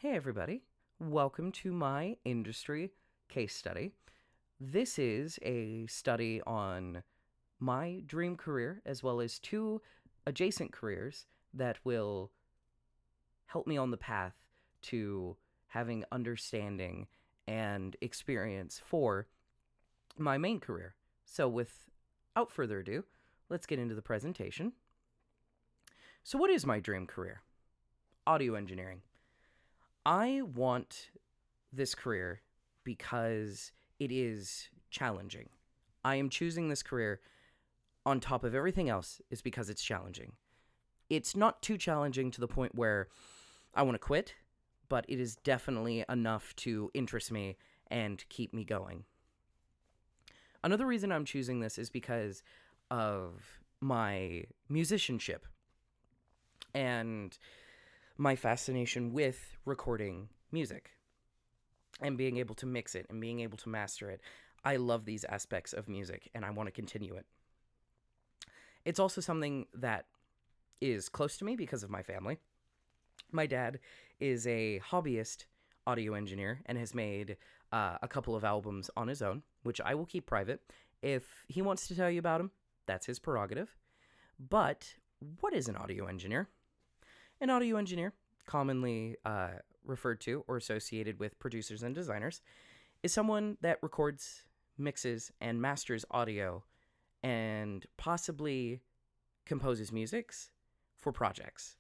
Hey everybody, welcome to my industry case study. This is a study on my dream career as well as two adjacent careers that will help me on the path to having understanding and experience for my main career. So, without further ado, let's get into the presentation. So, what is my dream career? Audio engineering. I want this career because it is challenging. I am choosing this career on top of everything else is because it's challenging. It's not too challenging to the point where I want to quit, but it is definitely enough to interest me and keep me going. Another reason I'm choosing this is because of my musicianship and my fascination with recording music and being able to mix it and being able to master it. I love these aspects of music and I want to continue it. It's also something that is close to me because of my family. My dad is a hobbyist audio engineer and has made a couple of albums on his own, which I will keep private. If he wants to tell you about them, that's his prerogative. But what is an audio engineer? An audio engineer, commonly referred to or associated with producers and designers, is someone that records, mixes, and masters audio and possibly composes musics for projects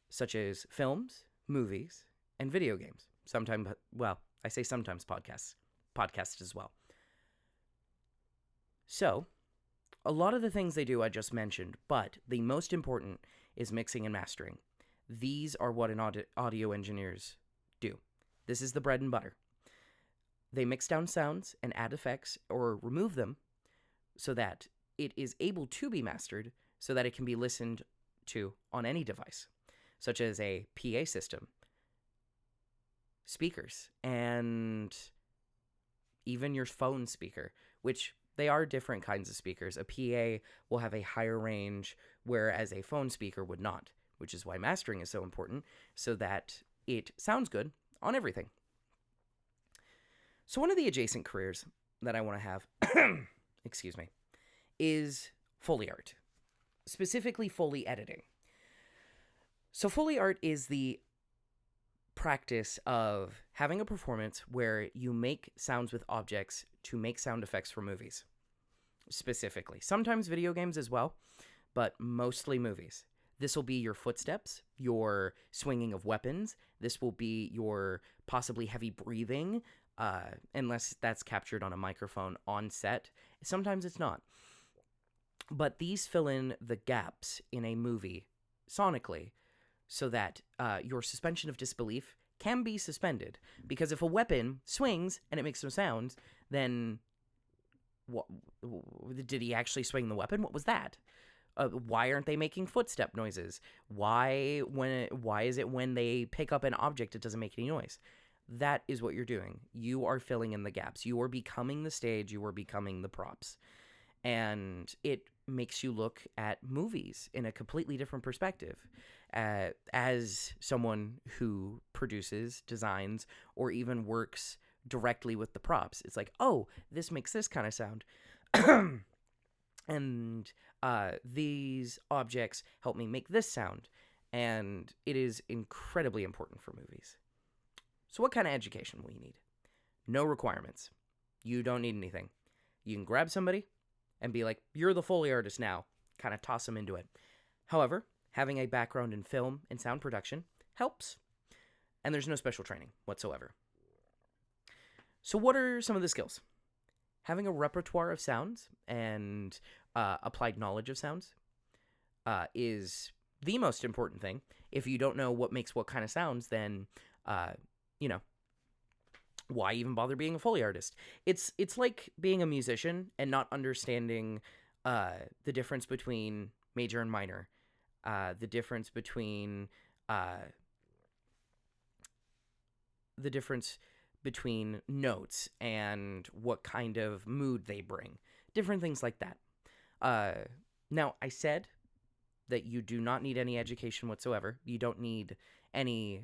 such as films, movies, and video games. Sometimes, well, I say sometimes podcasts as well. So, a lot of the things they do I just mentioned, but the most important is mixing and mastering. These are what an audio engineers do. This is the bread and butter. They mix down sounds and add effects or remove them so that it is able to be mastered so that it can be listened to on any device, such as a PA system, speakers, and even your phone speaker, which they are different kinds of speakers. A PA will have a higher range, whereas a phone speaker would not, which is why mastering is so important, so that it sounds good on everything. So one of the adjacent careers that I want to have, excuse me, is Foley art, specifically Foley editing. So Foley art is the practice of having a performance where you make sounds with objects to make sound effects for movies, specifically. Sometimes video games as well, but mostly movies. This will be your footsteps, your swinging of weapons. This will be your possibly heavy breathing, unless that's captured on a microphone on set. Sometimes it's not. But these fill in the gaps in a movie sonically so that your suspension of disbelief can be suspended. Because if a weapon swings and it makes no sounds, then what, did he actually swing the weapon? What was that? Why aren't they making footstep noises? Why is it when they pick up an object it doesn't make any noise? That is what you're doing. You are filling in the gaps. You are becoming the stage. You are becoming the props. And it makes you look at movies in a completely different perspective. As someone who produces, designs, or even works directly with the props, it's like, oh, this makes this kind of sound. And these objects help me make this sound. And it is incredibly important for movies. So what kind of education will you need? No requirements. You don't need anything. You can grab somebody and be like, you're the Foley artist now. Kind of toss them into it. However, having a background in film and sound production helps. And there's no special training whatsoever. So what are some of the skills? Having a repertoire of sounds and applied knowledge of sounds is the most important thing. If you don't know what makes what kind of sounds, then, why even bother being a Foley artist? It's like being a musician and not understanding the difference between major and minor, the difference between notes and what kind of mood they bring. Different things like that. Now, I said that you do not need any education whatsoever. You don't need any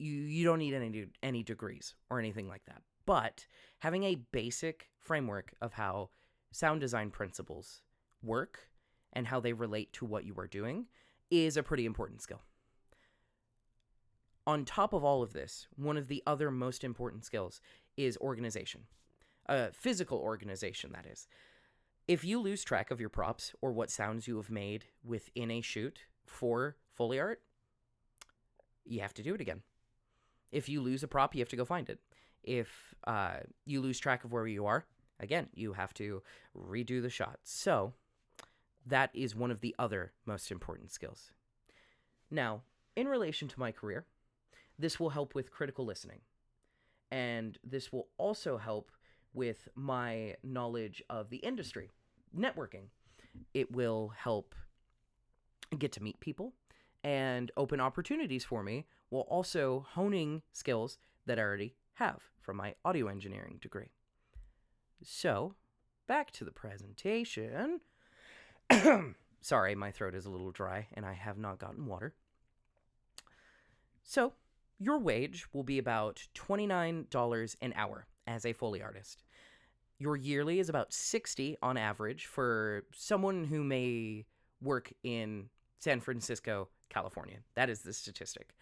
you don't need any degrees or anything like that. But having a basic framework of how sound design principles work and how they relate to what you are doing is a pretty important skill. On top of all of this, one of the other most important skills is organization. Physical organization, that is. If you lose track of your props or what sounds you have made within a shoot for Foley art, you have to do it again. If you lose a prop, you have to go find it. If you lose track of where you are, again, you have to redo the shot. So that is one of the other most important skills. Now, in relation to my career, this will help with critical listening. And this will also help with my knowledge of the industry, networking. It will help get to meet people and open opportunities for me while also honing skills that I already have from my audio engineering degree. So, back to the presentation. Sorry, my throat is a little dry and I have not gotten water. So, your wage will be about $29 an hour as a Foley artist. Your yearly is about $60 on average for someone who may work in San Francisco, California. That is the statistic.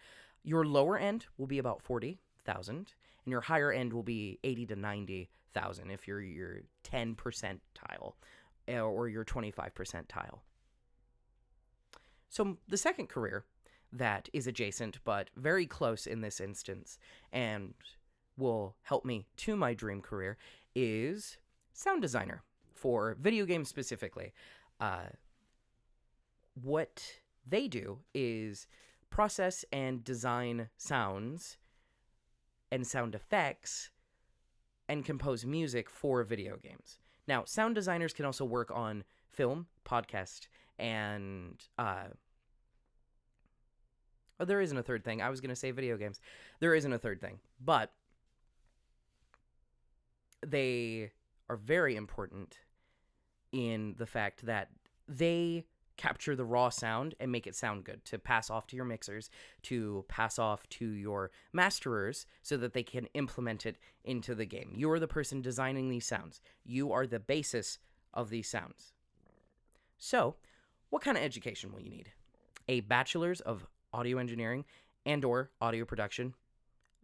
Your lower end will be about $40,000, and your higher end will be $80,000 to $90,000 if you're your 10 percentile or your 25 percentile. So the second career that is adjacent but very close in this instance and will help me to my dream career is sound designer for video games specifically. What they do is process and design sounds and sound effects and compose music for video games. Now, sound designers can also work on film, podcast, and there isn't a third thing. I was going to say video games. There isn't a third thing. But they are very important in the fact that they capture the raw sound and make it sound good to pass off to your mixers, to pass off to your masterers so that they can implement it into the game. You are the person designing these sounds. You are the basis of these sounds. So, what kind of education will you need? A bachelor's of audio engineering and or audio production,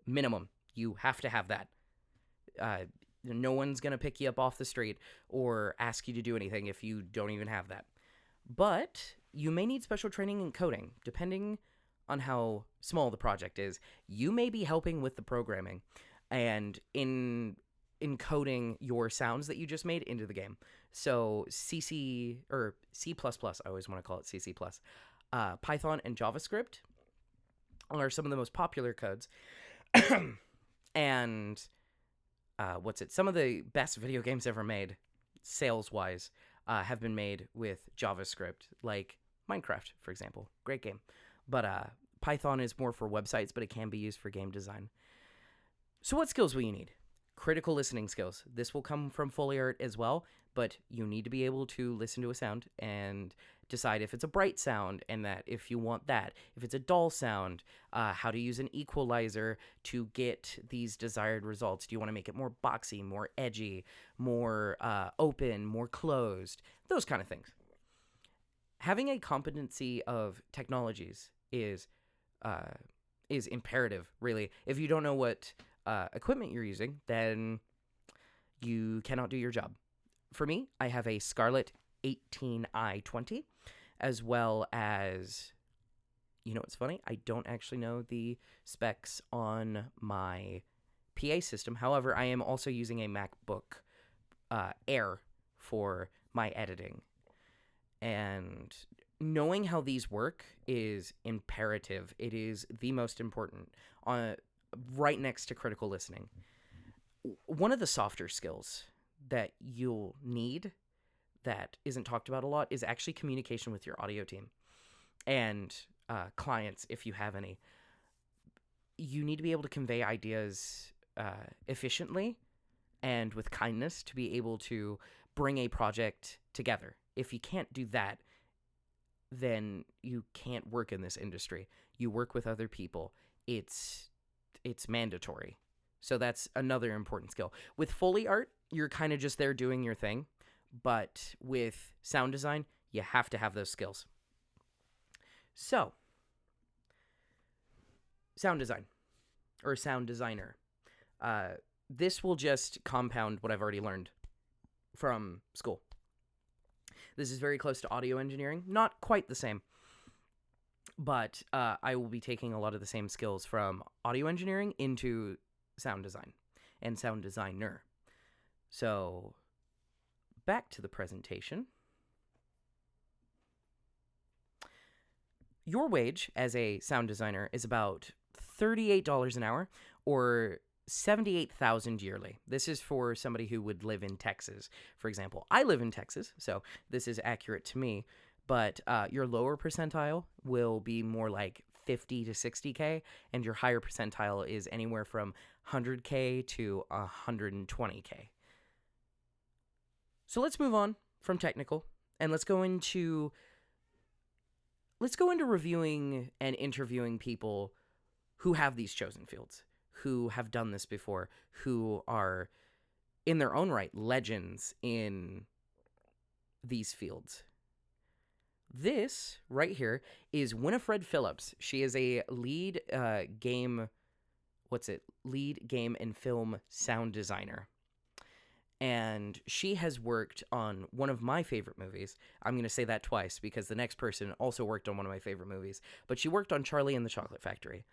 minimum. You have to have that. No one's going to pick you up off the street or ask you to do anything if you don't even have that. But you may need special training in coding, depending on how small the project is. You may be helping with the programming and in encoding your sounds that you just made into the game. So C++, I always want to call it C++, Python and JavaScript are some of the most popular codes. And some of the best video games ever made, sales-wise, have been made with JavaScript, like Minecraft, for example. Great game. But Python is more for websites, but it can be used for game design. So what skills will you need? Critical listening skills. This will come from Foley art as well, but you need to be able to listen to a sound and decide if it's a bright sound and that if you want that. If it's a dull sound, how to use an equalizer to get these desired results. Do you want to make it more boxy, more edgy, more open, more closed? Those kind of things. Having a competency of technologies is imperative, really. If you don't know what equipment you're using, then you cannot do your job. For me, I have a Scarlett 18i20, as well as, you know what's funny? I don't actually know the specs on my PA system. However, I am also using a MacBook Air for my editing. And knowing how these work is imperative. It is the most important, right next to critical listening. One of the softer skills that you'll need that isn't talked about a lot is actually communication with your audio team and clients, if you have any. You need to be able to convey ideas efficiently and with kindness to be able to bring a project together. If you can't do that, then you can't work in this industry. You work with other people. It's it's mandatory. So that's another important skill. With Foley art, you're kind of just there doing your thing, but with sound design, you have to have those skills. So, sound design or sound designer. This will just compound what I've already learned from school. This is very close to audio engineering. Not quite the same, but I will be taking a lot of the same skills from audio engineering into sound design and sound designer. So, back to the presentation. Your wage as a sound designer is about $38 an hour, or $78,000 yearly. This is for somebody who would live in Texas, for example. I live in Texas, so this is accurate to me. But your lower percentile will be more like 50 to 60K, and your higher percentile is anywhere from 100K to 120K. So let's move on from technical, and let's go into reviewing and interviewing people who have these chosen fields, who have done this before, who are, in their own right, legends in these fields. This right here is Winifred Phillips. She is a lead game and film sound designer. And she has worked on one of my favorite movies. I'm going to say that twice because the next person also worked on one of my favorite movies. But she worked on Charlie and the Chocolate Factory.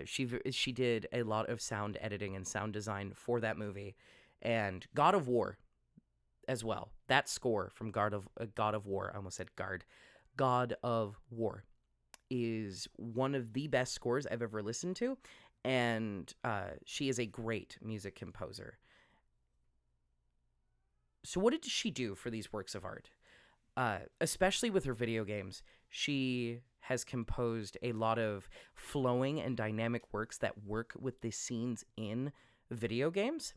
She did a lot of sound editing and sound design for that movie. And God of War as well. That score from God of War, I almost said God of War, is one of the best scores I've ever listened to. And she is a great music composer. So what did she do for these works of art? Especially with her video games, she has composed a lot of flowing and dynamic works that work with the scenes in video games,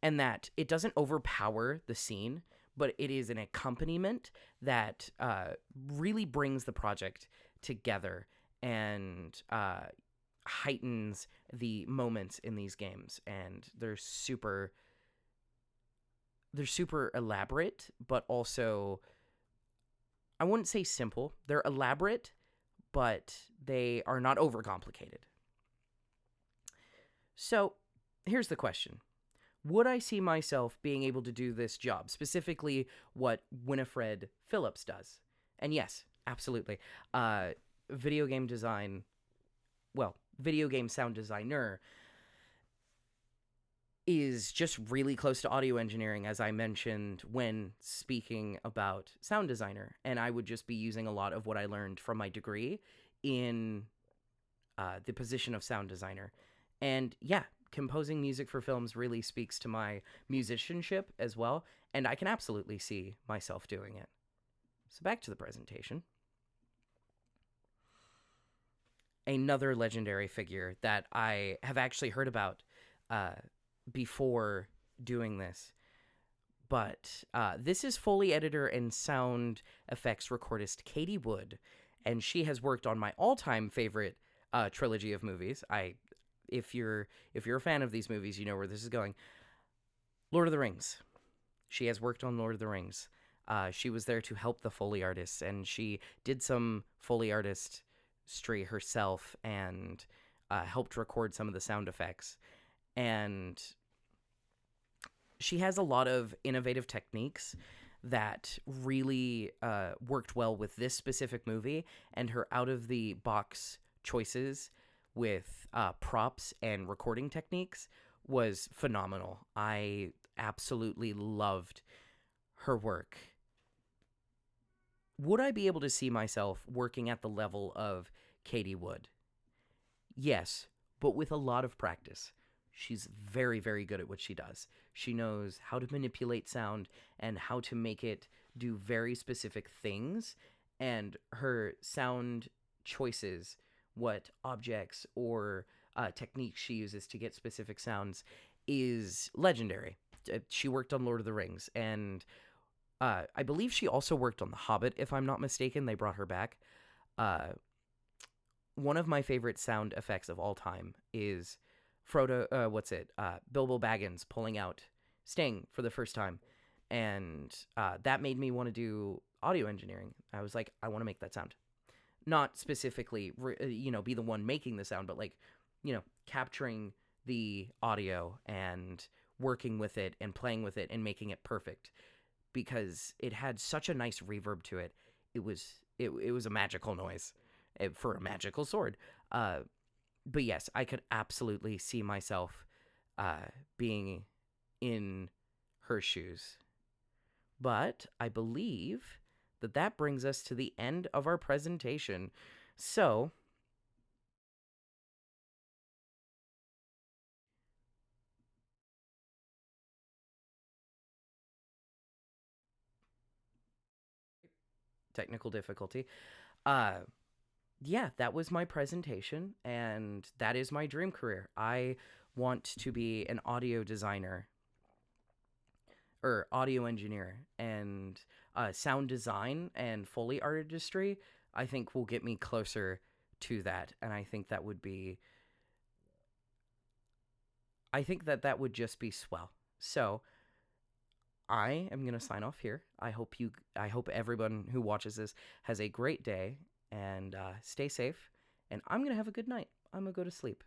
and that it doesn't overpower the scene, but it is an accompaniment that really brings the project together and heightens the moments in these games. And they're super elaborate, but also, I wouldn't say simple. They're elaborate, but they are not overcomplicated. So, here's the question. Would I see myself being able to do this job, specifically what Winifred Phillips does? And yes, absolutely. Video game sound designer is just really close to audio engineering, as I mentioned when speaking about sound designer. And I would just be using a lot of what I learned from my degree in the position of sound designer. And yeah, composing music for films really speaks to my musicianship as well, and I can absolutely see myself doing it. So back to the presentation. Another legendary figure that I have actually heard about before doing this, but this is Foley editor and sound effects recordist Katie Wood, and she has worked on my all-time favorite trilogy of movies. If you're a fan of these movies, you know where this is going. Lord of the Rings. She has worked on Lord of the Rings. She was there to help the Foley artists, and she did some Foley artistry herself and helped record some of the sound effects. And she has a lot of innovative techniques that really worked well with this specific movie, and her out-of-the-box choices with props and recording techniques was phenomenal. I absolutely loved her work. Would I be able to see myself working at the level of Katie Wood? Yes, but with a lot of practice. She's very, very good at what she does. She knows how to manipulate sound and how to make it do very specific things. And her sound choices, what objects or techniques she uses to get specific sounds, is legendary. She worked on Lord of the Rings, and I believe she also worked on The Hobbit, if I'm not mistaken. They brought her back. one of my favorite sound effects of all time is Frodo. Bilbo Baggins pulling out Sting for the first time, and that made me want to do audio engineering. I was like, I want to make that sound, not specifically, be the one making the sound, but like, capturing the audio and working with it and playing with it and making it perfect because it had such a nice reverb to it. It was a magical noise for a magical sword. Uh, but yes, I could absolutely see myself being in her shoes. But I believe that brings us to the end of our presentation. So, technical difficulty. Uh, yeah, that was my presentation, and that is my dream career. I want to be an audio designer or audio engineer, and sound design and Foley artistry, I think will get me closer to that. And I think that would just be swell. So I am gonna sign off here. I hope everyone who watches this has a great day and stay safe. And I'm gonna have a good night. I'm gonna go to sleep.